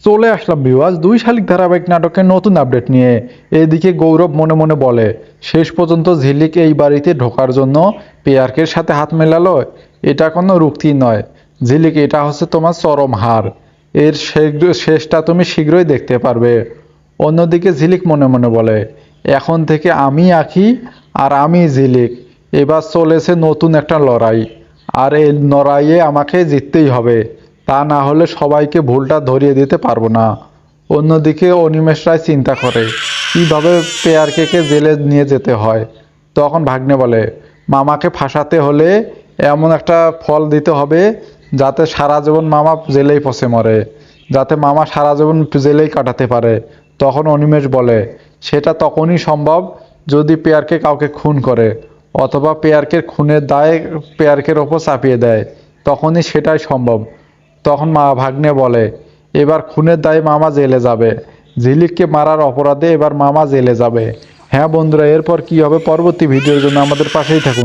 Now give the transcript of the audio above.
চলে আসলাম ভিউয়ার্স 2 শালিক ধারাবাহিক নাটকের নতুন আপডেট নিয়ে। এদিকে গৌরব মনে মনে বলে, শেষ পর্যন্ত ঝিলিক এই বাড়িতে ঢোকার জন্য পেয়ারকের সাথে হাত মেলালো। এটা কোনো রুক্তি নয় ঝিলিক, এটা হচ্ছে তোমার চরম হার। এর শেষটা তুমি শীঘ্রই দেখতে পারবে। অন্যদিকে ঝিলিক মনে মনে বলে, এখন থেকে আমি আঁখি আর আমি ঝিলিক। এবার চলেছে নতুন একটা লড়াই, আর এই লড়াইয়ে আমাকে জিততেই হবে। তা না হলে সবাইকে ভুলটা ধরিয়ে দিতে পারবো না। অন্যদিকে অনিমেষ রায় চিন্তা করে কিভাবে পেয়ারকে জেলে নিয়ে যেতে হয়। তখন ভাগ্নে বলে, মামাকে ফাঁসাতে হলে এমন একটা ফল দিতে হবে যাতে সারা জীবন মামা জেলেই পচে মরে, যাতে মামা সারা জীবন জেলেই কাটাতে পারে। তখন অনিমেষ বলে, সেটা তখনই সম্ভব যদি পেয়ারকে কাউকে খুন করে, অথবা পেয়ারকে খুনের দায় পেয়ারকের ওপর চাপিয়ে দেয়, তখনই সেটাই সম্ভব। তখন ভাগ্নে বলে, এবার খুনের দায়ে মামা জেলে যাবে, ঝিলিককে মারার অপরাধে এবার মামা জেলে যাবে। হ্যাঁ বন্ধুরা, এরপর কি হবে পরবর্তী ভিডিওর জন্য আমাদের পাশেই থাকুন।